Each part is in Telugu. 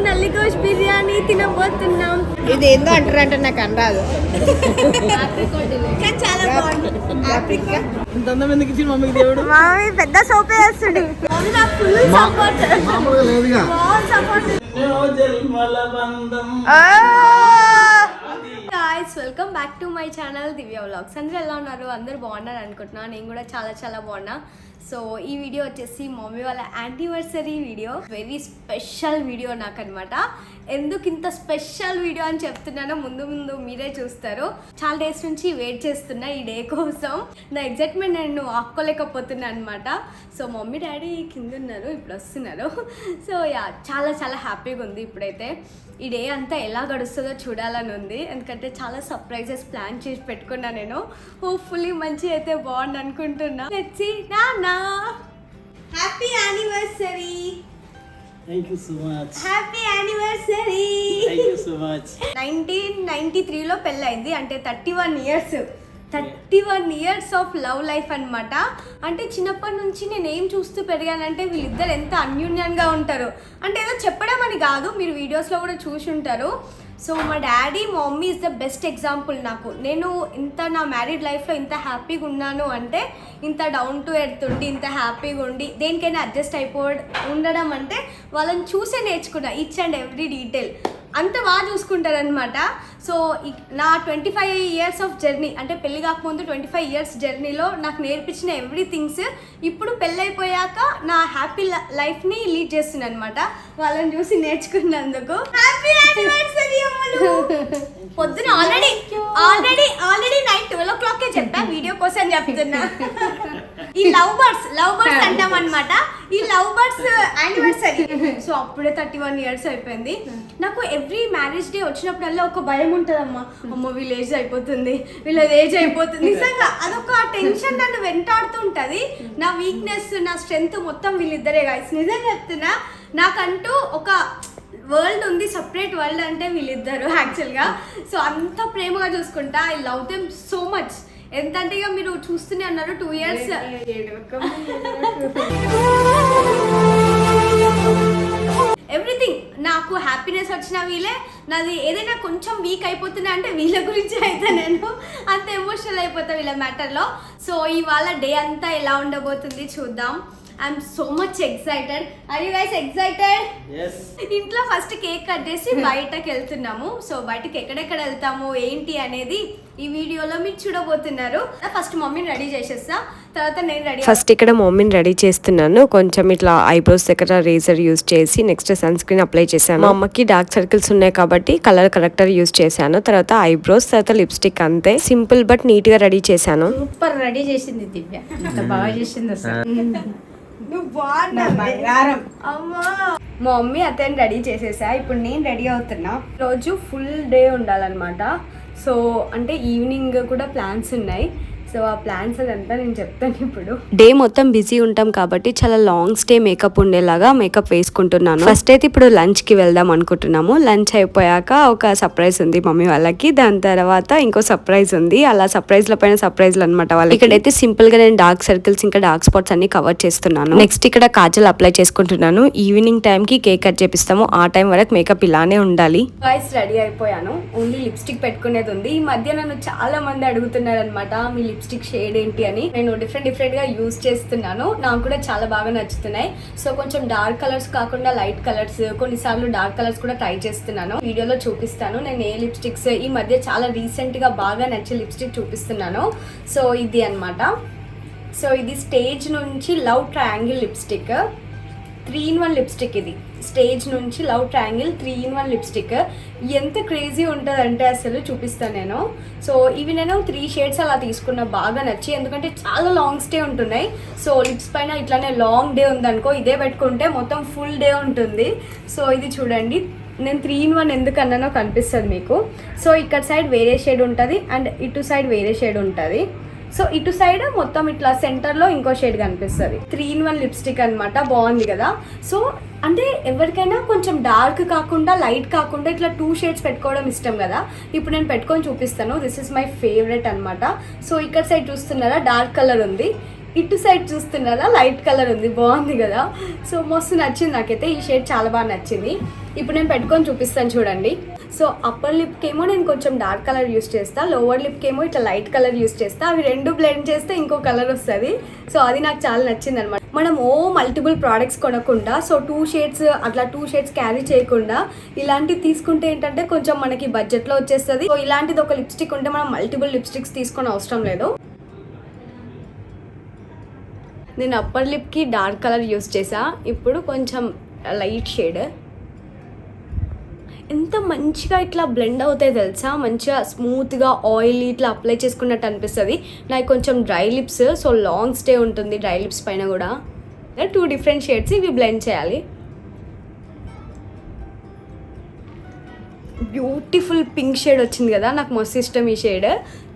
నల్లిగోష్ బిర్యానీ తినబోతున్నాం. ఇది ఏందో అంటారంటే నాకు అనరాదు. చాలా బాగుంది. మమ్మీ పెద్ద సోపే వేస్తుంది. Guys welcome back to my channel Divya vlogs. అందరూ ఎలా ఉన్నారు? అందరూ బాగున్నారు అనుకుంటున్నా. నేను కూడా చాలా బాగున్నా. సో ఈ వీడియో వచ్చేసి మమ్మీ వాళ్ళ anniversary video. Very special video నాకు అనమాట. ఎందుకు ఇంత స్పెషల్ వీడియో అని చెప్తున్నానో ముందు మీరే చూస్తారు. చాలా డేస్ నుంచి వెయిట్ చేస్తున్నా ఈ డే కోసం. నా ఎగ్జైట్మెంట్ నేను ఆపుకోలేకపోతున్నా అనమాట. సో మమ్మీ డాడీ కింద ఉన్నారు, ఇప్పుడు వస్తున్నారు. సో యా చాలా హ్యాపీగా ఉంది ఇప్పుడైతే. ఈ డే అంతా ఎలా గడుస్తుందో చూడాలని ఉంది. ఎందుకంటే చాలా సర్ప్రైజెస్ ప్లాన్ చేసి పెట్టుకున్నా నేను. హోప్ఫుల్లీ మంచి అయితే బాగుంది అనుకుంటున్నా. Let's see. నానా happy anniversary. Thank you so much. Happy anniversary. Thank you so much. 1993లో పెళ్ళైంది. అంటే 31 ఇయర్స్ ఆఫ్ లవ్ లైఫ్ అనమాట. అంటే చిన్నప్పటి నుంచి నేను ఏం చూస్తూ పెరిగానంటే వీళ్ళిద్దరు ఎంత అన్యూన్యంగా ఉంటారు. అంటే ఏదో చెప్పడం అని కాదు, మీరు వీడియోస్లో కూడా చూసి ఉంటారు. సో మా డాడీ మా mummy is the best example నాకు. నేను ఇంత నా మ్యారీడ్ లైఫ్లో ఇంత హ్యాపీగా ఉన్నాను అంటే, ఇంత డౌన్ టు ఎర్త్ ఉండి, ఇంత హ్యాపీగా ఉండి దేనికైనా అడ్జస్ట్ ఉండడం అంటే వాళ్ళని చూసే నేర్చుకున్నా. ఈచ్ అండ్ ఎవ్రీ డీటెయిల్ అంత బాగా చూసుకుంటారనమాట. సో నా 25 ఇయర్స్ ఆఫ్ జర్నీ, అంటే పెళ్ళి కాకముందు 25 ఇయర్స్ జర్నీలో నాకు నేర్పించిన ఎవ్రీథింగ్స్ ఇప్పుడు పెళ్ళైపోయాక నా హ్యాపీ లైఫ్ని లీడ్ చేస్తున్నాను అనమాట. వాళ్ళని చూసి నేర్చుకున్నందుకు హ్యాపీ యానివర్సరీ అమ్మలు. పొద్దున ఆల్రెడీ నైట్ 12 o'clock చెప్పా, వీడియో కోసం చెప్తున్నా. ఈ లవ్ బర్డ్స్ అంటాం అనమాట. ఈ లవ్ బర్డ్స్ యానివర్సరీ. సో అప్పుడే 31 ఇయర్స్ అయిపోయింది. నాకు ఎవ్రీ మ్యారేజ్ డే వచ్చినప్పుడల్లా ఒక భయం ఉంటుందమ్మా. అమ్మ వీళ్ళ ఏజ్ అయిపోతుంది, వీళ్ళది ఏజ్ అయిపోతుంది. నిజంగా అదొక టెన్షన్ నన్ను వెంటాడుతూ ఉంటుంది. నా వీక్నెస్, నా స్ట్రెంగ్త్ మొత్తం వీళ్ళిద్దరే గాయ్స్. నిజంగా చెప్తున్నా, నాకంటూ ఒక వరల్డ్ ఉంది, సపరేట్ వరల్డ్ అంటే వీళ్ళిద్దరు యాక్చువల్గా. సో అంత ప్రేమగా చూసుకుంటా. I love them so much. ఎంతంటే ఇక మీరు చూస్తూనే అన్నారు 2 years. ఎవ్రీథింగ్ నాకు హ్యాపీనెస్ వచ్చిన వీళ్ళే. నాది ఏదైనా కొంచెం వీక్ అయిపోతున్నా అంటే వీళ్ళ గురించి అయితే నేను అంత ఎమోషనల్ అయిపోతా వీళ్ళ మ్యాటర్లో. సో ఇవాళ డే అంతా ఎలా ఉండబోతుంది చూద్దాం. I'm so much excited. Are you guys excited? Yes. ఇంట్లో ఫస్ట్ కేక్ కట్ చేసి బయటకు వెళ్తున్నాము. సో బయటకు ఎక్కడెక్కడ వెళ్తాము ఏంటి అనేది ఈ వీడియోలో మీరు చూడబోతున్నారు. ఫస్ట్ మమ్మీని రెడీ చేసేస్తా, తర్వాత నేను రెడీ. ఫస్ట్ ఇక్కడ మమ్మీని రెడీ చేస్తున్నాను. కొంచెం ఇట్లా ఐబ్రోస్ దగ్గర రేజర్ యూజ్ చేసి నెక్స్ట్ సన్ స్క్రీన్ అప్లై చేశాను. మా అమ్మకి డార్క్ సర్కిల్స్ ఉన్నాయి కాబట్టి కలర్ కరెక్టర్ యూజ్ చేశాను. తర్వాత ఐబ్రోస్, తర్వాత లిప్స్టిక్. అంతే సింపుల్ బట్ నీట్ గా రెడీ చేశాను. సూపర్ రెడీ చేసింది దివ్య, అంత బాగా చేసింది అసలు. అమ్మా మా మమ్మీ అతను రెడీ చేసేసా. ఇప్పుడు నేను రెడీ అవుతున్నా. రోజు ఫుల్ డే ఉండాలన్నమాట. సో అంటే ఈవినింగ్ కూడా ప్లాన్స్ ఉన్నాయి. సో ఆ ప్లాన్స్ అదంతా నేను చెప్తాను ఇప్పుడు. డే మొత్తం బిజీ ఉంటాం కాబట్టి చాలా లాంగ్ స్టే మేకప్ ఉండేలాగా మేకప్ వేసుకుంటున్నాను. ఫస్ట్ అయితే ఇప్పుడు లంచ్ కి వెళ్దాం అనుకుంటున్నాము. లంచ్ అయిపోయాక ఒక సర్ప్రైజ్ ఉంది మమ్మీ వాళ్ళకి. దాని తర్వాత ఇంకో సర్ప్రైజ్ ఉంది. అలా సర్ప్రైజ్ల పైన సర్ప్రైజ్లు అనమాట వాళ్ళకి. ఇక్కడైతే సింపుల్ గా నేను డార్క్ సర్కిల్స్ ఇంకా డార్క్ స్పాట్స్ అన్ని కవర్ చేస్తున్నాను. నెక్స్ట్ ఇక్కడ కాజల్ అప్లై చేసుకుంటున్నాను. ఈవినింగ్ టైం కి కేక్ కట్ చేపిస్తాము. ఆ టైం వరకు మేకప్ ఇలానే ఉండాలి. వాయిస్ రెడీ అయిపోయాను. ఓన్లీ లిప్స్టిక్ పెట్టుకునేది ఉంది. ఈ మధ్య నన్ను చాలా మంది అడుగుతున్నారు అనమాట, మీ లిప్స్టిక్ షేడ్ ఏంటి అని. నేను డిఫరెంట్ గా యూజ్ చేస్తున్నాను. నాకు కూడా చాలా బాగా నచ్చుతున్నాయి. సో కొంచెం డార్క్ కలర్స్ కాకుండా లైట్ కలర్స్, కొన్నిసార్లు డార్క్ కలర్స్ కూడా ట్రై చేస్తున్నాను. వీడియోలో చూపిస్తాను నేను ఏ లిప్స్టిక్స్ ఈ మధ్య చాలా రీసెంట్ గా బాగా నచ్చే లిప్స్టిక్ చూపిస్తున్నాను. సో ఇది అన్నమాట. సో ఇది స్టేజ్ నుంచి love triangle lipstick, 3-in-1 lipstick. ఇది స్టేజ్ నుంచి లవ్ ట్రయాంగిల్ 3-in-1 లిప్స్టిక్. ఎంత క్రేజీ ఉంటుందంటే అసలు చూపిస్తాను నేను. సో ఇవి నేను 3 షేడ్స్ అలా తీసుకున్నా, బాగా నచ్చి. ఎందుకంటే చాలా లాంగ్ స్టే ఉంటున్నాయి. సో లిప్స్ పైన ఇట్లానే లాంగ్ డే ఉందనుకో, ఇదే పెట్టుకుంటే మొత్తం ఫుల్ డే ఉంటుంది. సో ఇది చూడండి, నేను 3-in-1 ఎందుకు అన్నానో కనిపిస్తుంది మీకు. సో ఇక్కడ సైడ్ వేరే షేడ్ ఉంటుంది అండ్ ఇటు సైడ్ వేరే షేడ్ ఉంటుంది. సో ఇటు సైడ్ మొత్తం ఇట్లా సెంటర్లో ఇంకో షేడ్ కనిపిస్తుంది. 3-in-1 లిప్స్టిక్ అనమాట. బాగుంది కదా. సో అంటే ఎవరికైనా కొంచెం డార్క్ కాకుండా లైట్ కాకుండా ఇట్లా 2 షేడ్స్ పెట్టుకోవడం ఇష్టం కదా. ఇప్పుడు నేను పెట్టుకొని చూపిస్తాను. దిస్ ఇస్ మై ఫేవరెట్ అనమాట. సో ఇక్కడ సైడ్ చూస్తున్నారా డార్క్ కలర్ ఉంది, ఇటు సైడ్ చూస్తున్నారా లైట్ కలర్ ఉంది, బాగుంది కదా. సో మస్తు నచ్చింది నాకైతే, ఈ షేడ్ చాలా బాగా నచ్చింది. ఇప్పుడు నేను పెట్టుకొని చూపిస్తాను చూడండి. సో అప్పర్ లిప్కి ఏమో నేను కొంచెం డార్క్ కలర్ యూస్ చేస్తాను, లోవర్ లిప్కి ఏమో ఇట్లా లైట్ కలర్ యూస్ చేస్తాను. అవి రెండు బ్లెండ్ చేస్తే ఇంకో కలర్ వస్తుంది. సో అది నాకు చాలా నచ్చింది అనమాట. మనం మల్టిపుల్ ప్రోడక్ట్స్ కొనకుండా, సో 2 షేడ్స్ అట్లా 2 షేడ్స్ క్యారీ చేయకుండా ఇలాంటివి తీసుకుంటే ఏంటంటే కొంచెం మనకి బడ్జెట్లో వచ్చేస్తుంది. సో ఇలాంటిది ఒక లిప్స్టిక్ ఉంటే మనం మల్టిపుల్ లిప్స్టిక్స్ తీసుకొని అవసరం లేదు. నేను అప్పర్ లిప్కి డార్క్ కలర్ యూస్ చేసా, ఇప్పుడు కొంచెం లైట్ షేడ్. ఎంత మంచిగా ఇట్లా బ్లెండ్ అవుతాయి తెలుసా, మంచిగా స్మూత్గా ఆయిల్ ఇట్లా అప్లై చేసుకున్నట్టు అనిపిస్తుంది. నాకు కొంచెం dry lips, so long stay ఉంటుంది డ్రై లిప్స్ పైన కూడా. 2 డిఫరెంట్ షేడ్స్ ఇవి బ్లెండ్ చేయాలి. బ్యూటిఫుల్ పింక్ షేడ్ వచ్చింది కదా, నాకు మస్తు ఇష్టం ఈ షేడ్,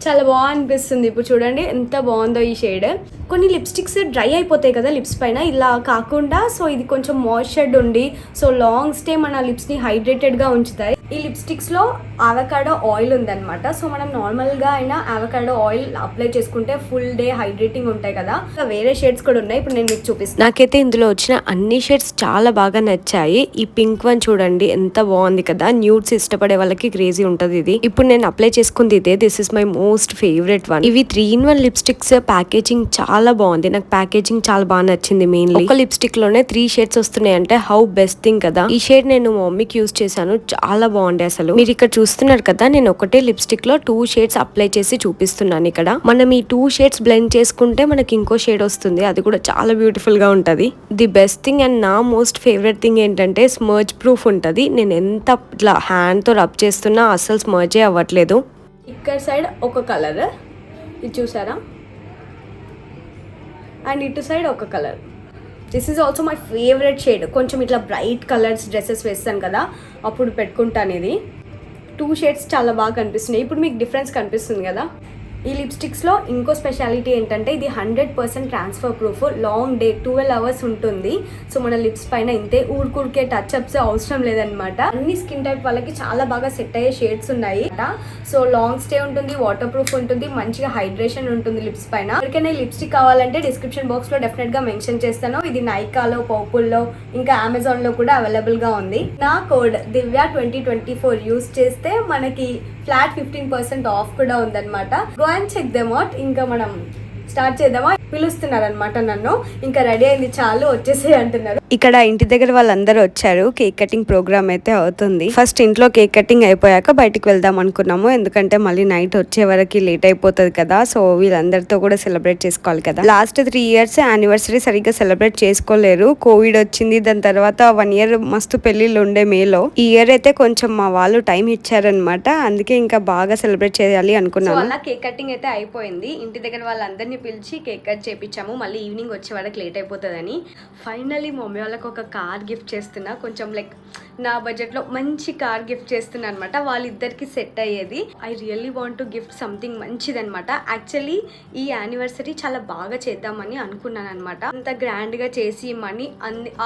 చాలా బాగా అనిపిస్తుంది. ఇప్పుడు చూడండి ఎంత బాగుందో ఈ షేడ్. కొన్ని లిప్స్టిక్స్ డ్రై అయిపోతాయి కదా లిప్స్ పైన, ఇలా కాకుండా సో ఇది కొంచెం మాయిశ్చర్డ్ ఉండి సో లాంగ్ స్టే మన లిప్స్ని హైడ్రేటెడ్గా ఉంచుతాయి. ఈ లిప్స్టిక్స్లో అవకాడో ఆయిల్ ఉందన్నమాట. సో మనం నార్మల్గా అయినా అవకాడో ఆయిల్ అప్లై చేసుకుంటే ఫుల్ డే హైడ్రేటింగ్ ఉంటాయి కదా. వేరే షేడ్స్ కూడా ఉన్నాయి, ఇప్పుడు నేను మీకు చూపిస్తాను. నాకైతే ఇందులో వచ్చిన అన్ని షేడ్స్ చాలా బాగా నచ్చాయి. ఈ పింక్ వన్ చూడండి ఎంత బాగుంది కదా, న్యూడ్స్ ఇష్టపడే వాళ్ళకి క్రేజీ ఉంటుంది ఇది. ఇప్పుడు నేను అప్లై చేసుకుంది ఇదే, this is my most favourite one. ఇవి 3-in-1 లిప్స్టిక్స్, ప్యాకేజింగ్ చాలా బాగుంది, నాకు ప్యాకేజింగ్ చాలా బాగా నచ్చింది. మెయిన్లీ ఒక లిప్స్టిక్ లోనే 3 షేడ్స్ వస్తున్నాయి అంటే హౌ బెస్ట్ థింగ్ కదా. ఈ షేడ్ నేను మా మమ్మీకి యూజ్ చేశాను, చాలా బాగుండే అసలు. మీరు ఇక్కడ చూస్తున్నారు కదా, నేను ఒకటే లిప్స్టిక్ లో 2 షేడ్స్ అప్లై చేసి చూపిస్తున్నాను. ఇక్కడ మనం ఈ 2 షేడ్స్ బ్లెండ్ చేసుకుంటే మనకి ఇంకో షేడ్ వస్తుంది, అది కూడా చాలా బ్యూటిఫుల్ గా ఉంటది. ది బెస్ట్ థింగ్ అండ్ నా మోస్ట్ ఫేవరెట్ థింగ్ ఏంటంటే స్మర్జ్ ప్రూఫ్ ఉంటది. నేను ఎంత ఇట్లా హ్యాండ్ తో రబ్ చేస్తున్నా అసలు స్మర్జే అవ్వట్లేదు. ఇక్కడ సైడ్ ఒక కలర్, ఇది చూసారా, అండ్ ఇటు సైడ్ ఒక colour. This is also my favourite shade. కొంచెం ఇట్లా బ్రైట్ కలర్స్ డ్రెస్సెస్ వేస్తాను కదా అప్పుడు పెట్టుకుంటాను ఇది. 2 షేడ్స్ చాలా బాగా కనిపిస్తున్నాయి. ఇప్పుడు మీకు డిఫరెన్స్ కనిపిస్తుంది కదా. ఈ లిప్స్టిక్స్లో ఇంకో స్పెషాలిటీ ఏంటంటే ఇది 100% transfer proof, long day 12 hours ఉంటుంది. సో మన లిప్స్ పైన ఇంతే ఊరికే టచ్ అప్స్ అవసరం లేదనమాట. అన్ని స్కిన్ టైప్ వాళ్ళకి చాలా బాగా సెట్ అయ్యే షేడ్స్ ఉన్నాయి. సో లాంగ్ స్టే ఉంటుంది, వాటర్ ప్రూఫ్ ఉంటుంది, మంచిగా హైడ్రేషన్ ఉంటుంది లిప్స్ పైన. ఎవరికైనా ఈ లిప్స్టిక్ కావాలంటే డిస్క్రిప్షన్ బాక్స్ లో డెఫినెట్ గా మెన్షన్ చేస్తాను. ఇది నైకాలో, పర్పుల్లో, ఇంకా అమెజాన్ లో కూడా అవైలబుల్ గా ఉంది. నా కోడ్ దివ్య 2024 యూస్ చేస్తే మనకి ఫ్లాట్ 15% ఆఫ్ కూడా ఉందన్నమాట. Go and check them out. ఇంకా మనం స్టార్ట్ చేద్దామా? పిలుస్తున్నారనమాట నన్ను, ఇంకా రెడీ అయింది చాలు వచ్చేసి అంటున్నారు. ఇక్కడ ఇంటి దగ్గర వాళ్ళందరూ వచ్చారు, కేక్ కటింగ్ ప్రోగ్రామ్ అయితే అవుతుంది. ఫస్ట్ ఇంట్లో కేక్ కటింగ్ అయిపోయాక బయటికి వెళ్దాం అనుకున్నాము, ఎందుకంటే మళ్ళీ నైట్ వచ్చే వరకు లేట్ అయిపోతుంది కదా. సో వీళ్ళందరితో కూడా సెలబ్రేట్ చేసుకోవాలి కదా. లాస్ట్ 3 years యానివర్సరీ సరిగ్గా సెలబ్రేట్ చేసుకోలేరు, కోవిడ్ వచ్చింది. దాని తర్వాత 1 year మస్తు పెళ్లిళ్ళు ఉండే మేలో. ఈ ఇయర్ అయితే కొంచెం మా వాళ్ళు టైం ఇచ్చారనమాట, అందుకే ఇంకా బాగా సెలబ్రేట్ చేయాలి అనుకున్నాను. అలా కేక్ కటింగ్ అయితే అయిపోయింది. ఇంటి దగ్గర వాళ్ళందరినీ పిలిచి కేక్ కట్ చేపించాము. మళ్ళీ ఈవినింగ్ వచ్చే వరకు లేట్ అయిపోతుందని ఫైనలీ మమ్మీ వాళ్ళకి ఒక కార్ గిఫ్ట్ చేస్తున్నా. కొంచెం లైక్ నా బడ్జెట్లో మంచి కార్ గిఫ్ట్ చేస్తున్నా అనమాట, వాళ్ళిద్దరికి సెట్ అయ్యేది. I really want to gift something మంచిది అనమాట. యాక్చువల్లీ ఈ యానివర్సరీ చాలా బాగా చేద్దామని అనుకున్నాను అనమాట. అంత గ్రాండ్గా చేసి మనీ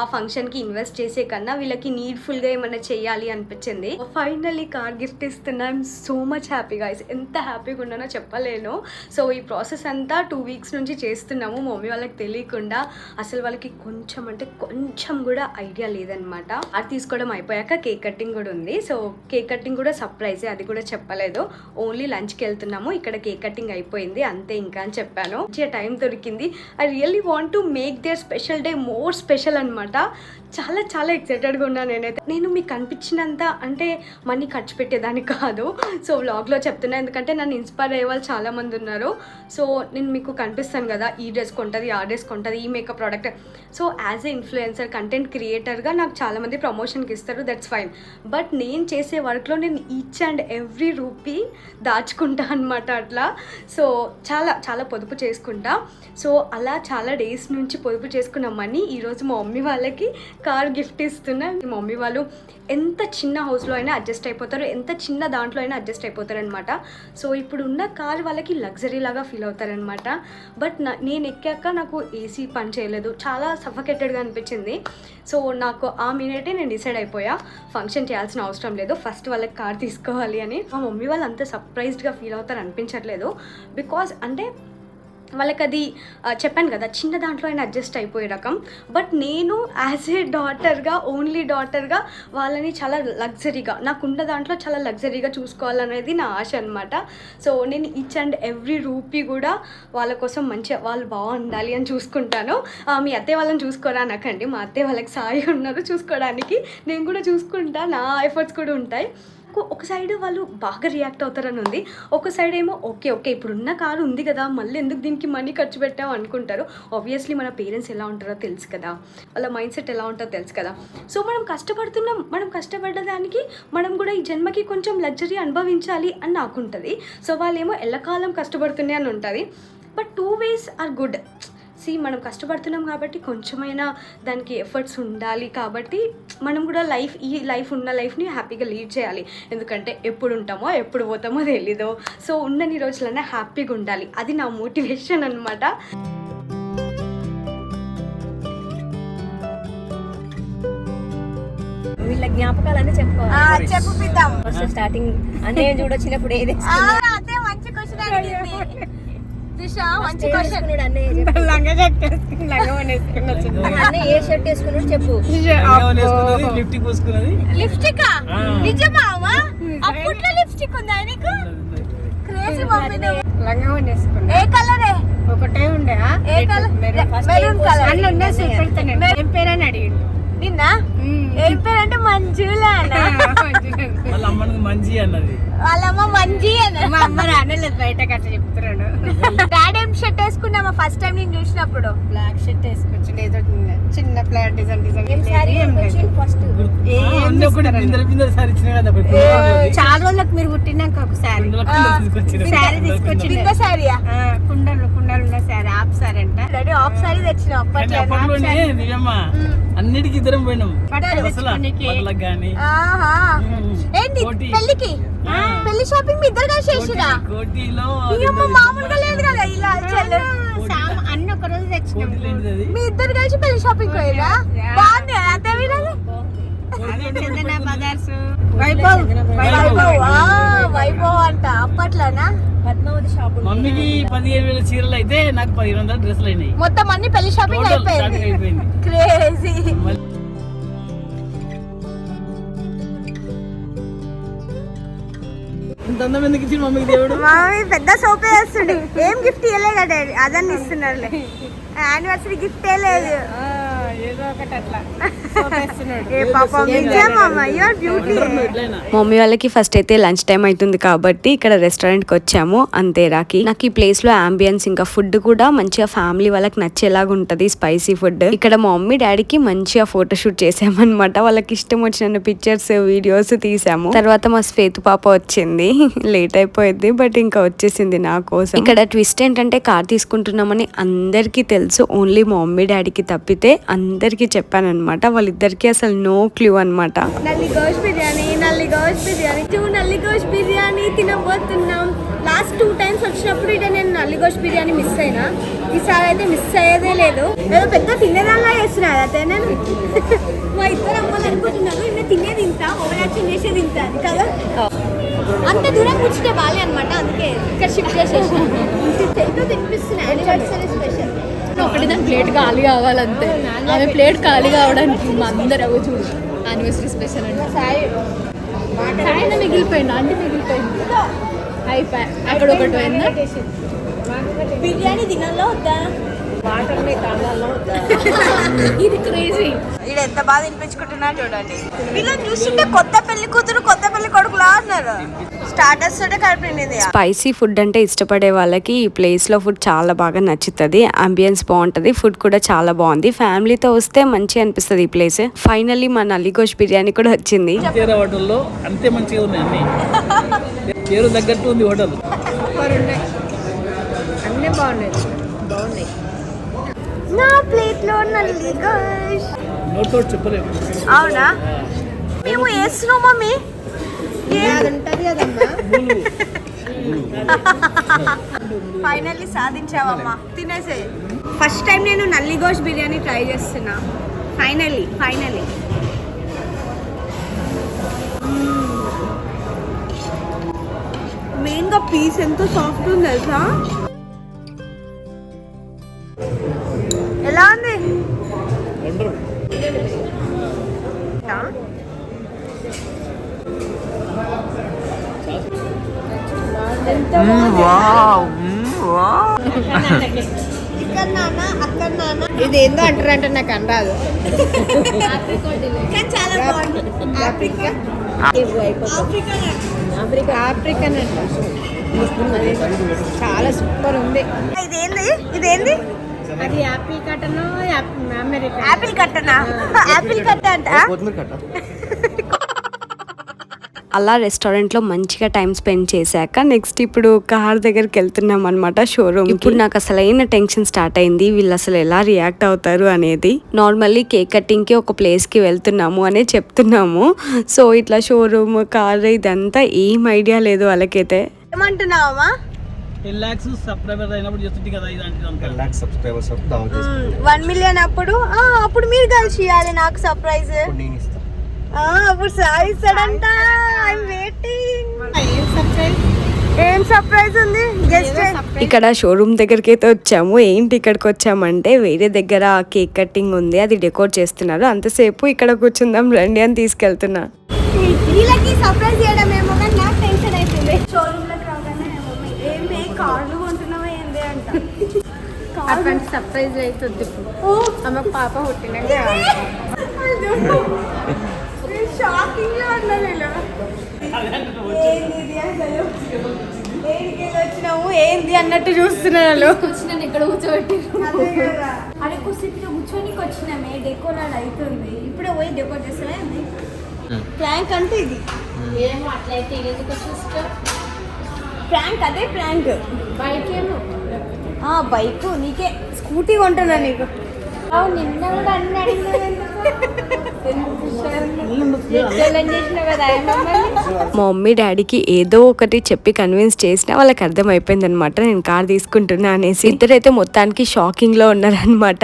ఆ ఫంక్షన్కి ఇన్వెస్ట్ చేసే కన్నా వీళ్ళకి నీడ్ఫుల్గా ఏమైనా చేయాలి అనిపించింది. ఫైనలీ కార్ గిఫ్ట్ ఇస్తున్నా. I'm so much happy guys, ఎంత హ్యాపీగా ఉన్నానో చెప్పలేను. సో ఈ ప్రాసెస్ అంతా 2 weeks నుంచి చేస్తున్నాము, మమ్మీ వాళ్ళకి తెలియకుండా. అసలు వాళ్ళకి కొంచెం అంటే కొంచెం కూడా ఐడియా లేదనమాట. అది తీసుకోవడం అయిపోయాక కేక్ కటింగ్ కూడా ఉంది. సో కేక్ కటింగ్ కూడా సర్ప్రైజే, అది కూడా చెప్పలేదు. ఓన్లీ లంచ్కి వెళ్తున్నాము, ఇక్కడ కేక్ కటింగ్ అయిపోయింది అంతే ఇంకా అని చెప్పాను. మంచిగా టైం దొరికింది. I really want to make their special day more special అనమాట. చాలా చాలా ఎక్సైటెడ్గా ఉన్నాను నేనైతే. నేను మీకు కనిపించినంత అంటే మనీ ఖర్చు పెట్టేదాన్ని కాదు, సో వ్లాగ్లో చెప్తున్నా, ఎందుకంటే నన్ను ఇన్స్పైర్ అయ్యే వాళ్ళు చాలామంది ఉన్నారు. సో నేను మీకు కనిపిస్తాను కదా, ఈ డ్రెస్ కొంటుంది, ఆ డ్రెస్ కొంటుంది, ఈ makeup product. So as a influencer, content క్రియేటర్గా నాకు చాలామంది ప్రమోషన్కి ఇస్తారు, దట్స్ ఫైన్. బట్ నేను చేసే వర్క్లో నేను ఈచ్ అండ్ ఎవ్రీ రూపీ దాచుకుంటా అనమాట అట్లా. సో చాలా చాలా పొదుపు చేసుకుంటా. సో అలా చాలా డేస్ నుంచి పొదుపు చేసుకున్న మనీ ఈరోజు మా మమ్మీ వాళ్ళకి కార్ గిఫ్ట్ ఇస్తున్నా. మా మమ్మీ వాళ్ళు ఎంత చిన్న హౌస్లో అయినా అడ్జస్ట్ అయిపోతారు, ఎంత చిన్న దాంట్లో అయినా అడ్జస్ట్ అయిపోతారు అనమాట. సో ఇప్పుడు ఉన్న కార్ వాళ్ళకి లగ్జరీ లాగా ఫీల్ అవుతారనమాట. బట్ నేను ఎక్కాక నాకు ఏసీ పని చేయలేదు, చాలా సఫకేటెడ్గా అనిపించింది. సో నాకు ఆ మినిటే నేను డిసైడ్ అయిపోయా, ఫంక్షన్ చేయాల్సిన అవసరం లేదు, ఫస్ట్ వాళ్ళకి కార్ తీసుకోవాలి అని. మా మమ్మీ వాళ్ళు అంత సర్ప్రైజ్డ్గా ఫీల్ అవుతారు అనిపించట్లేదు. బికాజ్ అంటే వాళ్ళకి అది చెప్పాను కదా చిన్న దాంట్లో అయినా అడ్జస్ట్ అయిపోయే రకం. బట్ నేను యాజ్ ఏ డాటర్గా, ఓన్లీ డాటర్గా వాళ్ళని చాలా లగ్జరీగా, నాకున్న దాంట్లో చాలా లగ్జరీగా చూసుకోవాలనేది నా ఆశ అనమాట. సో నేను ఈచ్ అండ్ ఎవ్రీ రూపీ కూడా వాళ్ళ కోసం మంచిగా వాళ్ళు బాగుండాలి అని చూసుకుంటాను. మీ అత్తయ్య వాళ్ళని చూసుకోరా అనకండి, మా అత్తయ్య వాళ్ళకి సాయి ఉన్నారు చూసుకోవడానికి, నేను కూడా చూసుకుంటా, నా ఎఫర్ట్స్ కూడా ఉంటాయి. ఒక సైడ్ వాళ్ళు బాగా రియాక్ట్ అవుతారని ఉంది, ఒక సైడ్ ఏమో ఓకే ఇప్పుడున్న కారు ఉంది కదా మళ్ళీ ఎందుకు దీనికి మనీ ఖర్చు పెట్టావు అనుకుంటారు. ఆబ్వియస్లీ మన పేరెంట్స్ ఎలా ఉంటారో తెలుసు కదా, వాళ్ళ మైండ్ సెట్ ఎలా ఉంటుందో తెలుసు కదా. సో మనం కష్టపడుతున్నాం, మనం కష్టపడ్డదానికి మనం కూడా ఈ జన్మకి కొంచెం లగ్జరీ అనుభవించాలి అని నాకు ఉంటుంది. సో వాళ్ళేమో ఎల్లకాలం కష్టపడుతున్నాయి అని ఉంటుంది. But 2 ways are good. మనం కష్టపడుతున్నాం కాబట్టి కొంచెమైనా దానికి ఎఫర్ట్స్ ఉండాలి, కాబట్టి మనం కూడా ఈ లైఫ్ ఉన్న లైఫ్ని హ్యాపీగా లీడ్ చేయాలి. ఎందుకంటే ఎప్పుడు ఉంటామో ఎప్పుడు పోతామో తెలీదు. సో ఉన్నన్ని రోజులైనా హ్యాపీగా ఉండాలి, అది నా మోటివేషన్ అనమాట. వీళ్ళ జ్ఞాపకాలన్నీ చెప్పుకోవాలి. చెప్పిద్దాం. స్టార్టింగ్ అంటే చూడొచ్చినప్పుడు ఏది అదే మంచి క్వశ్చన్ అడిగింది. మంచి క్వశ్చన్. ఏ షర్ట్ వేసుకున్నాడు చెప్పు. లిప్స్టిక్ నిజమా? అప్పట్లో లిప్స్టిక్ ఉందా నీకు? Crazy mummy. ఏ కలరే? ఒకటే ఉండే. ఏ కలర్? Maroon colour. ఏం పేరు అని అడిగిండు నిన్న. ఏం పేరు అంటే మంజులా వాళ్ళ అమ్మకి మంజీ అన్నది. వాళ్ళమ్మ మంజీ అన్న. మా అమ్మ రానలేదు బయటకు అట్లా చెప్తున్నాడు. డాడీ ఏం షర్ట్ వేసుకున్నామా ఫస్ట్ టైం నేను చూసినప్పుడు? బ్లాక్ షర్ట్ వేసుకొచ్చి ఏదో చిన్న ప్లాట్ డిజైన్ చాలా రోజులకు మీరు పుట్టినాక ఒకసారి శారీ తీసుకొచ్చి కుండలు ఉన్న శారీ ఆఫ్ సారీ అంట. డాడీ ఆఫ్ సారీ తెచ్చిన అప్పట్లోనే నిజమ్మా అన్నిటికి ఇద్దరం పోయినాం. ఏంటి పెళ్లికి? పెళ్లి షాపింగ్ మీ ఇద్దరు కలిసి చేసిరా? మామూలుగా లేదు కదా ఇలా అన్ని ఒక రోజు తెచ్చినాం. మీ ఇద్దరు కలిసి పెళ్లి షాపింగ్ పోయిరా? బాగుంది కదా అదే విధాలు. చందన బజార్స్ వైభవ్ అంట అప్పట్లోనా? పద్మావతి షాప్. మమ్మీకి 15,000 చీరలు అయితే నాకు 1500 డ్రెస్సులు అయినాయి. మొత్తం అన్ని పెళ్లి షాపింగ్ అయిపోయింది. క్రేజీ. మమ్మీకి దేవుడు మమ్మీ పెద్ద సోపే వేస్తుండే. ఏం గిఫ్ట్ ఇవ్వలే కదా అదన్ని ఇస్తున్నారులే. యానివర్సరీ గిఫ్ట్ లేదు. ఏదో ఒకటి అట్లా మమ్మీ వాళ్ళకి ఫస్ట్ అయితే లంచ్ టైం అవుతుంది కాబట్టి ఇక్కడ రెస్టారెంట్కి వచ్చాము అంతే. నాకు ఈ ప్లేస్ లో అంబియన్స్ ఇంకా ఫుడ్ కూడా మంచిగా ఫ్యామిలీ వాళ్ళకి నచ్చేలాగా ఉంటది, స్పైసీ ఫుడ్. ఇక్కడ మా మమ్మీ డాడీకి మంచిగా ఫోటోషూట్ చేసామన్నమాట. వాళ్ళకి ఇష్టం వచ్చిన పిక్చర్స్ వీడియోస్ తీసాము. తర్వాత మా శ్వేత పాప వచ్చింది, లేట్ అయిపోయింది బట్ ఇంకా వచ్చేసింది నా కోసం. ఇక్కడ ట్విస్ట్ ఏంటంటే కార్ తీసుకుంటున్నామని అందరికీ తెలుసు, ఓన్లీ మా మమ్మీ డాడీకి తప్పితే అందరికి చెప్పాను అనమాట. వాళ్ళిద్దరికి అసలు నో క్లూ అనమాట. నల్లి గోష్ బిర్యానీ 2 నల్లి గోష్ బిర్యానీ తినబోతున్నాం. లాస్ట్ 2 times వచ్చినప్పుడు ఇక నేను నల్లి గోష్ బిర్యానీ మిస్ అయినా, ఈసారి అయితే మిస్ అయ్యేదే లేదు. ఏదో పెద్ద తినేదాల్లా చేస్తున్నారు అయితే. నేను మా ఇద్దరు అమ్మలు అనుకుంటున్నారు ఇంకా తినే తింటా, ఓవరాక్షన్ చేసే తింటాను కదా. అంత దూరం కూర్చుంటే బాలే అనమాట, అందుకే ఇక్కడ షిఫ్ట్ చేసేసి తినిపిస్తున్నా. యానివర్సరీ స్పెషల్ ఒకటి దాని ప్లేట్ ఖాళీ కావాలంతే. ఆమె ప్లేట్ ఖాళీ కావడానికి మా అందరు అవి చూడు యానివర్సరీ స్పెషల్ అంటే సాయి మిగిలిపోయింది, అంటే మిగిలిపోయింది అయిపోయి అక్కడ ఒకటి పోయిందా. బిర్యానీ తినాలో వద్దా? ఇది క్రేజీ. వీడు ఎంత బాగా తినిపించుకుంటున్నా చూడండి. వీళ్ళని చూస్తుంటే కొత్త పెళ్లి కూతురు కొత్త పెళ్లి కొడుకులా ఉన్నారు. స్టార్టర్స్ తోటే కలిపింది. స్పైసీ ఫుడ్ అంటే ఇష్టపడే వాళ్ళకి ఈ ప్లేస్ లో ఫుడ్ చాలా బాగా నచ్చుతుంది. అంబియన్స్ బాగుంటది, ఫుడ్ కూడా చాలా బాగుంది. ఫ్యామిలీతో వస్తే మంచిగా అనిపిస్తుంది ఈ ప్లేస్. ఫైనల్లీ మా నల్లి గోష్ బిర్యానీ కూడా వచ్చింది. హోటల్లో అంతే మంచిగా ఉన్నాయి, అన్ని పేరు తగ్గట్టు ఉంది హోటల్. అన్నీ బాగున్నాయి. నా ప్లేట్ లో నల్లి గోష్. నోట్తో చెప్పలేము. అవునా? మేము వేస్తున్నాం మమ్మీ. ఫైనల్లీ సాధించావమ్మా, తినేసే. ఫస్ట్ టైం నేను నల్లి గోష్ బిర్యానీ ట్రై చేస్తున్నా. ఫైనల్లీ మెయిన్గా పీస్ ఎంతో సాఫ్ట్ ఉంది తెలుసా. ఇక్కడ నాన్న అక్కడ నాన్న ఇది ఏందో అంటారంటే నాకు అనరాదు. కానీ చాలా బాగుంది. ఆఫ్రికా ఆఫ్రికన్ అంట. చాలా సూపర్ ఉంది. ఇదేంది అది యాపిల్ కట్టను అమెరికా యాపిల్ కట్టనా? యాపిల్ కట్ట అంట. అలా రెస్టారెంట్ లో మంచిగా టైం స్పెండ్ చేశాక నెక్స్ట్ ఇప్పుడు కార్ దగ్గరికి వెళ్తున్నాం అనమాట, షోరూమ్. ఇప్పుడు నాకు అసలైన టెన్షన్ స్టార్ట్ అయింది, వీళ్ళు అసలు ఎలా రియాక్ట్ అవుతారు అనేది. నార్మల్లీ కేక్ కటింగ్ కి ఒక ప్లేస్ కి వెళ్తున్నాము అనే చెప్తున్నాము. సో ఇట్లా షోరూమ్, కార్ ఇదంతా ఏం ఐడియా లేదు వాళ్ళకైతే. ఏమంటున్నావా? 10 lakhs సబ్స్క్రైబర్స్ అయినప్పుడు చేస్తుంది కదా ఇలాంటిది. 10 lakhs subscribers అప్పుడు దావత్ చేసుకుంటాం. 1 million అప్పుడు అప్పుడు మీరు కలిసి ఇవ్వాలి నాకు సర్ప్రైజ్. ఇప్పుడు నేను ఇస్తా. అప్పుడు సాయి ఇస్తాడంట. I'm waiting. ఏం సర్ప్రైజ్ ఉంది? గెస్ట్ ఇక్కడ షోరూమ్ దగ్గరికి అయితే వచ్చాము. ఏంటి ఇక్కడికి వచ్చామంటే వేరే దగ్గర కేక్ కటింగ్ ఉంది, అది డెకోర్ చేస్తున్నారు. అంతసేపు ఇక్కడ కూర్చుందాం రండి అని తీసుకెళ్తున్నా. వీళ్ళకి సర్ప్రైజ్ చేయడం ఏమో కానీ నాకు టెన్షన్ అవుతుంది. షోరూమ్ లోకి రాగానే ఏమే కార్లు కొంటున్నావా ఏంది అంట. అటువంటి సర్ప్రైజ్ అవుతుంది ఇప్పుడు. ఆమె పాప పుట్టినాక షాకింగ్ లో ఉన్నా నేను. ఏంది అసలు? ఏంటికి వచ్చినాము ఏంది అన్నట్టు చూస్తున్నాను. కూర్చున్నాను ఇక్కడ కూర్చోబెట్టి. అరే కుర్చీలో కూర్చొని వచ్చినామే. డెకోర్ అవుతుంది, ఇప్పుడే పోయి డెకోర్ చేస్తామే. ప్రాంక్ అంటే ఇది. ఏమో అట్లయితే ఎందుకు చూస్తా. ప్రాంక్ అదే ప్రాంక్. బైక్ ఏమో బైక్ నీకే స్కూటీ కొంటున్నా నీకు. నిన్న కూడా అన్ని అడిగినా చేసినావు కదా మా మమ్మీ డాడీకి ఏదో ఒకటి చెప్పి కన్విన్స్ చేసినా వాళ్ళకి అర్థమైపోయింది అనమాట నేను కార్ తీసుకుంటున్నా అనేసి. ఇద్దరైతే మొత్తానికి షాకింగ్ లో ఉన్నారనమాట.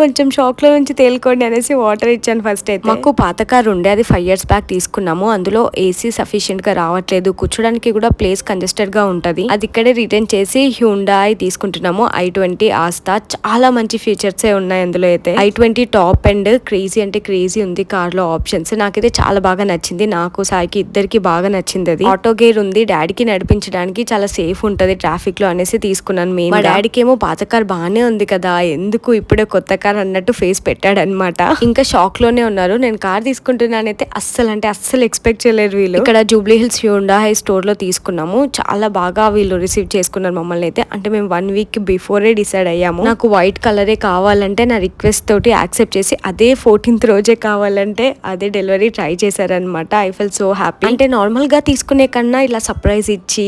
కొంచెం షాక్ లో నుంచి తేలుకోండి అనేసి వాటర్ ఇచ్చాను ఫస్ట్ అయితే. మాకు పాత కార్ ఉండే, అది 5 years బ్యాక్ తీసుకున్నాము. అందులో ఏసీ సఫిషియెంట్ గా రావట్లేదు, కూర్చోడానికి కూడా ప్లేస్ కంజెస్టెడ్ గా ఉంటది. అది ఇక్కడే రిటర్న్ చేసి హ్యూండాయ్ తీసుకుంటున్నాము. i20 ఆస్తా, చాలా మంచి ఫీచర్స్ ఉన్నాయి అందులో అయితే. i20 టాప్ అండ్ క్రేజీ అంటే క్రేజీ ఉంది కార్ లో ఆప్షన్స్. నాకైతే చాలా బాగా నచ్చింది, నాకు సాయికి ఇద్దరికి బాగా నచ్చింది. అది ఆటో గేర్ ఉంది, డాడీకి నడిపించడానికి చాలా సేఫ్ ఉంటది ట్రాఫిక్ లో అనేసి తీసుకున్నాను. మా డాడీకి ఏమో పాత కార్ బాగానే ఉంది కదా, ఎందుకు ఇప్పుడే కొత్త కార్ అన్నట్టు ఫేస్ పెట్టాడు అనమాట. ఇంకా షాక్ లోనే ఉన్నారు. నేను కార్ తీసుకుంటున్నానైతే అస్సలు ఎక్స్పెక్ట్ చేయలేరు వీళ్ళు. ఇక్కడ జూబ్లీ హిల్స్ హ్యూండాయ్ స్టోర్ లో తీసుకున్నాము. చాలా బాగా వీళ్ళు రిసీవ్ చేసుకున్నారు మమ్మల్ని అయితే. అంటే మేము 1 week బిఫోరే డిసైడ్ అయ్యాము. నాకు వైట్ కలరే కావాలంటే నా రిక్వెస్ట్ తోటి యాక్సెప్ట్ చేసి అదే 14th రోజే కావాలంటే అదే డెలివరీ ట్రై చేశారనమాట. I fell so happy. అంటే నార్మల్ గా తీసుకునే కన్నా ఇలా సర్ప్రైజ్ ఇచ్చి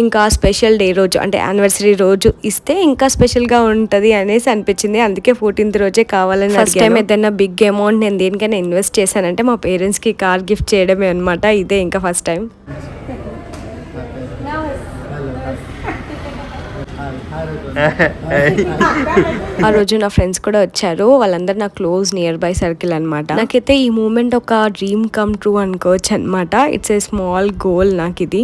ఇంకా స్పెషల్ డే రోజు అంటే యానివర్సరీ రోజు ఇస్తే ఇంకా స్పెషల్ గా ఉంటది అనేసి అనిపించింది. అందుకే 14th రోజే కావాలని. ఫస్ట్ టైం ఏదైనా బిగ్ అమౌంట్ నేను దేనికైనా ఇన్వెస్ట్ చేశానంటే మా పేరెంట్స్ కి కార్ గిఫ్ట్ చేయడమే అనమాట. ఇదే ఇంకా ఫస్ట్ టైం. ఆ రోజు నా ఫ్రెండ్స్ కూడా వచ్చారు, వాళ్ళందరూ నా క్లోజ్ నియర్ బై సర్కిల్ అనమాట. నాకైతే ఈ మూమెంట్ ఒక డ్రీమ్ కమ్ ట్రూ అనుకోవచ్చు అనమాట. ఇట్స్ ఏ స్మాల్ గోల్ నాకు ఇది.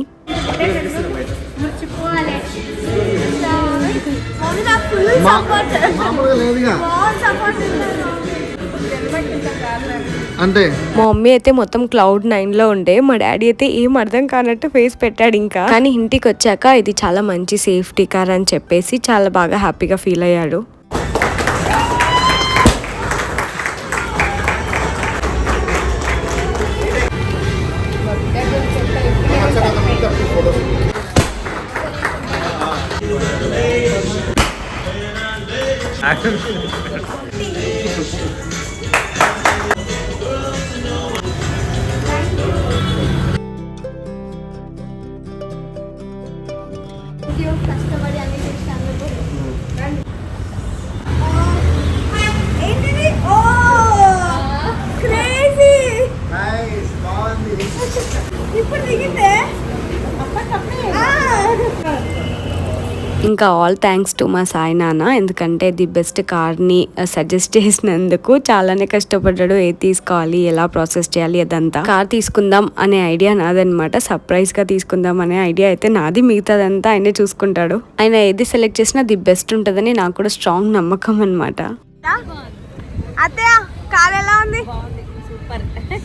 అంటే మా మమ్మీ అయితే మొత్తం Cloud9 లో ఉండే, మా డాడీ అయితే ఏం అర్థం కానట్టు ఫేస్ పెట్టాడు ఇంకా. కానీ ఇంటికి వచ్చాక ఇది చాలా మంచి సేఫ్టీ కార్ అని చెప్పేసి చాలా బాగా హ్యాపీగా ఫీల్ అయ్యాడు. కష్టపడి అన్ని చేసినందుకు ఏంటిది? ఓ క్రేజీ. ఇప్పుడు దిగితే ఇంకా ఆల్ థ్యాంక్స్ టు మా సాయి నాన్న, ఎందుకంటే ది బెస్ట్ కార్ని సజెస్ట్ చేసినందుకు. చాలానే కష్టపడ్డాడు, ఏది తీసుకోవాలి, ఎలా ప్రాసెస్ చేయాలి అదంతా. కార్ తీసుకుందాం అనే ఐడియా నాదనమాట, సర్ప్రైజ్ గా తీసుకుందాం అనే ఐడియా అయితే నాది, మిగతాదంతా ఆయనే చూసుకుంటాడు. ఆయన ఏది సెలెక్ట్ చేసినా ది బెస్ట్ ఉంటుందని నాకు కూడా స్ట్రాంగ్ నమ్మకం అనమాట. అత్తయ్య కార్ ఎలా ఉంది?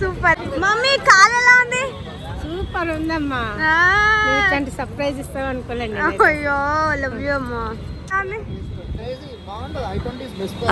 సూపర్. మమ్మీ కాలు ఎలా ఉంది? సూపర్ ఉందమ్మా. ఇట్లాంటి సర్ప్రైజ్ ఇస్తాం అనుకోలేండి. అయ్యో లవ్ యూ అమ్మా.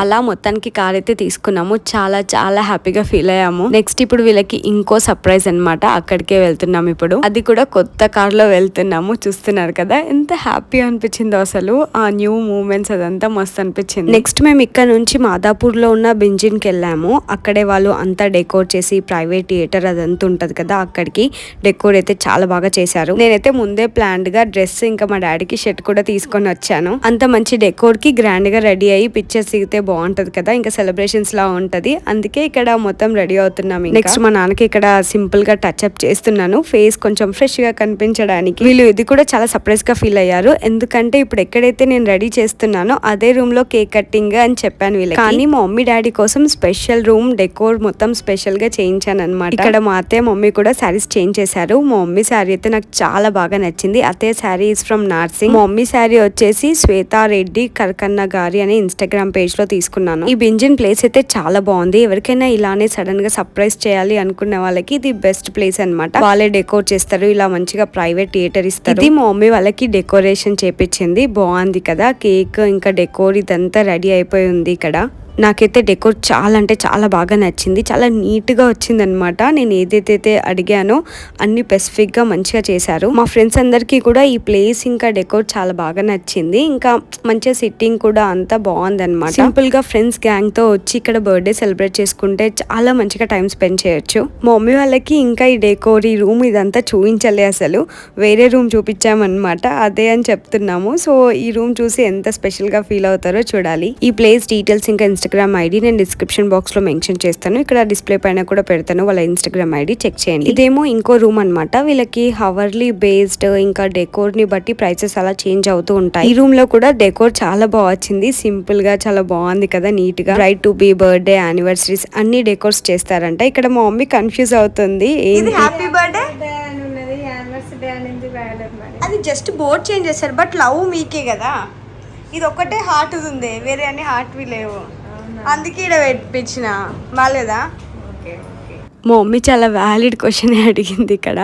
అలా మొత్తానికి కార్ అయితే తీసుకున్నాము. చాలా చాలా హ్యాపీగా ఫీల్ అయ్యాము. నెక్స్ట్ ఇప్పుడు వీళ్ళకి ఇంకో సర్ప్రైజ్ అన్నమాట. అక్కడికే వెళ్తున్నాం ఇప్పుడు. అది కూడా కొత్త కార్ లో వెళ్తున్నాము. చూస్తున్నారు కదా ఎంత హ్యాపీ అనిపించిందో అసలు. ఆ న్యూ మూమెంట్స్ అదంతా మస్తు అనిపించింది. నెక్స్ట్ మేము ఇక్కడ నుంచి మాదాపూర్ లో ఉన్న బింజిన్ కి వెళ్ళాము. అక్కడే వాళ్ళు అంతా డెకోర్ చేసి ప్రైవేట్ థియేటర్ అదంతా ఉంటది కదా, అక్కడికి డెకోర్ అయితే చాలా బాగా చేశారు. నేనైతే ముందే ప్లాన్డ్ గా డ్రెస్ ఇంకా మా డాడీకి షర్ట్ కూడా తీసుకొని వచ్చాను. అంత మంచి డెకోర్ కి గ్రాండ్ గా రెడీ అయ్యి పిక్చర్స్ దిగితే బాగుంటది కదా, ఇంకా సెలబ్రేషన్స్ లా ఉంటది. అందుకే ఇక్కడ మొత్తం రెడీ అవుతున్నాం. నెక్స్ట్ మా నాన్నకి ఇక్కడ సింపుల్ గా టచ్ అప్ చేస్తున్నాను, ఫేస్ కొంచెం ఫ్రెష్ గా కనిపించడానికి. వీళ్ళు ఇది కూడా చాలా సర్ప్రైజ్ గా ఫీల్ అయ్యారు. ఎందుకంటే ఇప్పుడు ఎక్కడైతే నేను రెడీ చేస్తున్నానో అదే రూమ్ లో కేక్ కట్టింగ్ అని చెప్పాను వీళ్ళకి. కానీ మా మమ్మీ డాడీ కోసం స్పెషల్ రూమ్ డెకోర్ మొత్తం స్పెషల్ గా చేయించాను అనమాట. ఇక్కడ మా అత్తయ్య మమ్మీ కూడా శారీస్ చేంజ్ చేశారు. మా మమ్మీ శారీ అయితే నాకు చాలా బాగా నచ్చింది. అత్తయ్య శారీ ఇస్ ఫ్రమ్ నార్సింగ్. మా మమ్మీ శారీ వచ్చేసి శ్వేతా రెడ్డి కర్కన్న గారి అని ఇన్స్టాగ్రామ్ పేజ్ లో తీసుకున్నాను. ఈ బింజిన్ ప్లేస్ అయితే చాలా బాగుంది. ఎవరికైనా ఇలానే సడన్ గా సర్ప్రైజ్ చేయాలి అనుకున్న వాళ్ళకి ఇది బెస్ట్ ప్లేస్ అన్నమాట. వాళ్ళే డెకోర్ చేస్తారు, ఇలా మంచిగా ప్రైవేట్ థియేటర్ ఇస్తారు. ఇది మా మమ్మీ వాళ్ళకి డెకరేషన్ చేపించింది. బాగుంది కదా, కేక్ ఇంకా డెకోర్ ఇదంతా రెడీ అయిపోయి ఉంది ఇక్కడ. నాకైతే డెకోర్ చాలా అంటే చాలా బాగా నచ్చింది. చాలా నీట్గా వచ్చింది అనమాట. నేను ఏదైతే అడిగానో అన్ని స్పెసిఫిక్గా మంచిగా చేశారు. మా ఫ్రెండ్స్ అందరికీ కూడా ఈ ప్లేస్ ఇంకా డెకోర్ చాలా బాగా నచ్చింది. ఇంకా మంచిగా సిట్టింగ్ కూడా అంతా బాగుంది అనమాట. సింపుల్గా ఫ్రెండ్స్ గ్యాంగ్తో వచ్చి ఇక్కడ బర్త్డే సెలబ్రేట్ చేసుకుంటే చాలా మంచిగా టైం స్పెండ్ చేయొచ్చు. మా మమ్మీ వాళ్ళకి ఇంకా ఈ డెకోర్ ఈ రూమ్ ఇదంతా చూపించలే, అసలు వేరే రూమ్ చూపించామన్నమాట. అదే అని చెప్తున్నాము. సో ఈ రూమ్ చూసి ఎంత స్పెషల్గా ఫీల్ అవుతారో చూడాలి. ఈ ప్లేస్ డీటెయిల్స్ ఇంకా ఇన్స్టాగ్రామ్ ఐడి నేను డిస్క్రిప్షన్ బాక్స్ లో మెన్షన్ చేస్తాను. ఇక్కడ డిస్ప్లే పైన కూడా పెడతాను, వాళ్ళ ఇన్స్టాగ్రామ్ ఐడి చెక్ చేయండి. ఇదేమో ఇంకో రూమ్ అన్నమాట. వీళ్ళకి హవర్లీ బేస్డ్ ఇంకా డెకోర్ ని బట్టి ప్రైసెస్ అలా చేంజ్ అవుతూ ఉంటాయి. ఈ రూమ్ లో కూడా డెకోర్ చాలా బాగా వచ్చింది. సింపుల్ గా చాలా బాగుంది కదా, నీట్ గా. Bright to be, birthday, anniversaries అన్ని డెకోర్స్ చేస్తారంట. ఇక్కడ మా మమ్మీ కన్ఫ్యూజ్ అవుతుంది. హ్యాపీ బర్త్డే అది జస్ట్ బోర్డ్ చేంజ్ చేస్తారు, బట్ లవ్ మీకే కదా. ఇది ఒక్కటే హార్ట్ ఉంది, వేరే అన్ని హార్ట్వి లేవు. అందుకే ఇక్కడ పెట్టించిన బాగాలేదా? మా మమ్మీ చాలా వ్యాలిడ్ క్వశ్చన్ అడిగింది ఇక్కడ.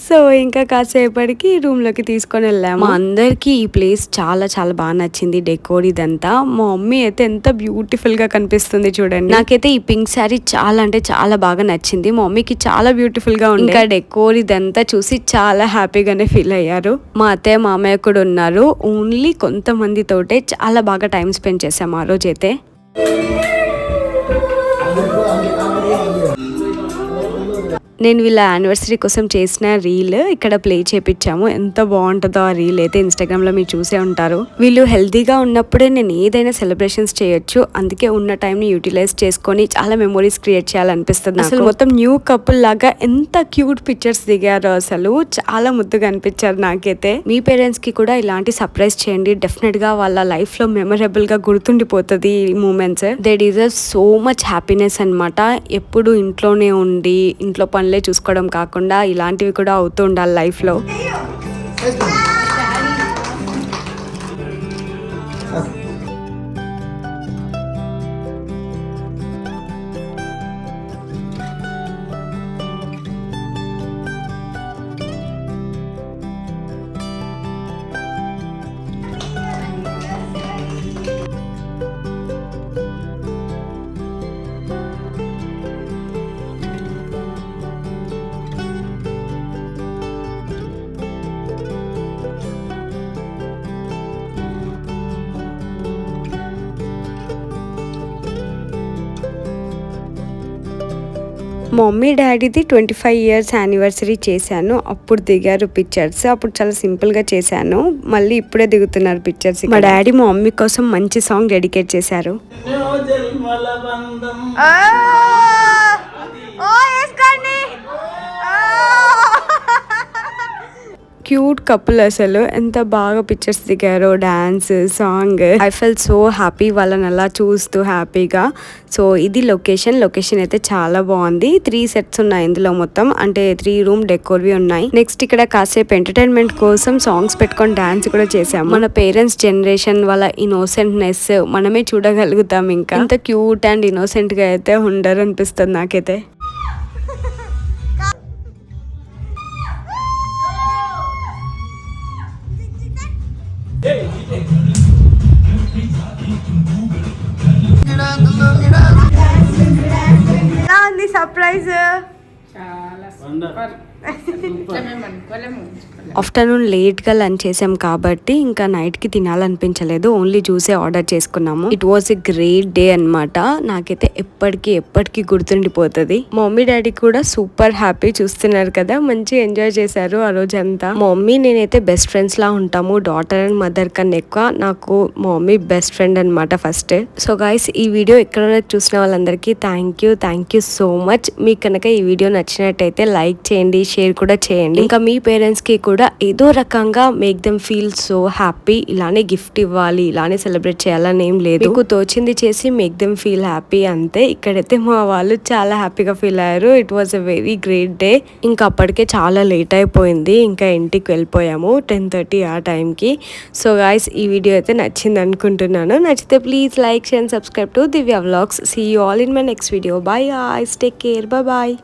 సో ఇంకా కాసేపటికి రూమ్లోకి తీసుకొని వెళ్ళాము. మా అందరికీ ఈ ప్లేస్ చాలా చాలా బాగా నచ్చింది, డెకోర్ ఇదంతా. మా మమ్మీ అయితే ఎంత బ్యూటిఫుల్గా కనిపిస్తుంది చూడండి. నాకైతే ఈ పింక్ శారీ చాలా అంటే చాలా బాగా నచ్చింది. మా మమ్మీకి చాలా బ్యూటిఫుల్గా ఉంది. ఇంకా డెకోర్ ఇదంతా చూసి చాలా హ్యాపీగానే ఫీల్ అయ్యారు. మా అత్తయ్య మామయ్య కూడా ఉన్నారు. ఓన్లీ కొంతమందితోటే చాలా బాగా టైం స్పెండ్ చేసాము ఆ రోజైతే. నేను వీళ్ళ యానివర్సరీ కోసం చేసిన రీల్ ఇక్కడ ప్లే చేపించాము. ఎంత బాగుంటుందో ఆ రీల్ అయితే ఇన్స్టాగ్రామ్ లో మీరు చూసే ఉంటారు. వీళ్ళు హెల్తీగా ఉన్నప్పుడే నేను ఏదైనా సెలబ్రేషన్స్ చేయొచ్చు. అందుకే ఉన్న టైం ని యూటిలైజ్ చేసుకొని చాలా మెమోరీస్ క్రియేట్ చేయాలనిపిస్తుంది. అసలు మొత్తం న్యూ కపుల్ లాగా ఎంత క్యూట్ పిక్చర్స్ దిగారో, అసలు చాలా ముద్దుగా అనిపించారు నాకైతే. మీ పేరెంట్స్ కి కూడా ఇలాంటి సర్ప్రైజ్ చేయండి. డెఫినెట్ గా వాళ్ళ లైఫ్ లో మెమరబుల్ గా గుర్తుండిపోతుంది ఈ moments. They deserve so much happiness అన్నమాట. ఎప్పుడు ఇంట్లోనే ఉండి ఇంట్లో పనులే చూసుకోవడం కాకుండా ఇలాంటివి కూడా అవుతూ ఉండాలి లైఫ్ లో. మమ్మీ డాడీది 25 years యానివర్సరీ చేశాను. అప్పుడు దిగారు పిక్చర్స్. అప్పుడు చాలా సింపుల్ గా చేశాను. మళ్ళీ ఇప్పుడే దిగుతున్నారు పిక్చర్స్. మా డాడీ మా మమ్మీ కోసం మంచి సాంగ్ డెడికేట్ చేశారు. క్యూట్ కపుల్, అసలు ఎంత బాగా పిక్చర్స్ దిగారో, dance, song. I fell so happy వాళ్ళని అలా చూస్తూ హ్యాపీగా. సో ఇది లొకేషన్ అయితే చాలా బాగుంది. 3 sets ఉన్నాయి ఇందులో మొత్తం, అంటే 3 room డెకోర్వి ఉన్నాయి. నెక్స్ట్ ఇక్కడ కాసేపు ఎంటర్టైన్మెంట్ కోసం సాంగ్స్ పెట్టుకొని డాన్స్ కూడా చేసాము. మన పేరెంట్స్ జనరేషన్ వాళ్ళ ఇన్నోసెంట్నెస్ మనమే చూడగలుగుతాం. ఇంకా ఇంత క్యూట్ అండ్ ఇన్నోసెంట్ గా అయితే ఉండరు అనిపిస్తుంది నాకైతే. సర్ప్రైజ్. ఆఫ్టర్నూన్ లేట్గా లంచ్ చేసాం కాబట్టి ఇంకా నైట్కి తినాలనిపించలేదు, ఓన్లీ జ్యూసే ఆర్డర్ చేసుకున్నాము. It was a great day అన్నమాట. నాకైతే ఎప్పటికీ గుర్తుండిపోతుంది. మమ్మీ డాడీ కూడా సూపర్ హ్యాపీ, చూస్తున్నారు కదా, మంచి ఎంజాయ్ చేశారు ఆ రోజంతా. మమ్మీ నేనైతే బెస్ట్ ఫ్రెండ్స్ లా ఉంటాము, డాటర్ అండ్ మదర్ కన్నా ఎక్కువ నాకు మమ్మీ బెస్ట్ ఫ్రెండ్ అనమాట ఫస్ట్. సో గైస్, ఈ వీడియో ఎక్కడ చూసిన వాళ్ళందరికీ థ్యాంక్ యూ సో మచ్. మీకు కనుక ఈ వీడియో నచ్చినట్టయితే లైక్ చేయండి, షేర్ కూడా చేయండి. ఇంకా మీ పేరెంట్స్ కి కూడా ఏదో రకంగా make them feel so happy. ఇలానే గిఫ్ట్ ఇవ్వాలి, ఇలానే సెలబ్రేట్ చేయాలని ఏం లేదు, మీకు తోచింది చేసి మేక్ దెమ్ ఫీల్ హ్యాపీ అంతే. ఇక్కడైతే మా వాళ్ళు చాలా హ్యాపీగా ఫీల్ అయ్యారు. It was a very great day. ఇంకా అప్పటికే చాలా లేట్ అయిపోయింది, ఇంకా ఇంటికి వెళ్ళిపోయాము 10:30 ఆ టైంకి. సో గైస్, ఈ వీడియో అయితే నచ్చింది అనుకుంటున్నాను. నచ్చితే please like, share, subscribe to Divya vlogs. See you all in my next video. Bye guys, take care, bye.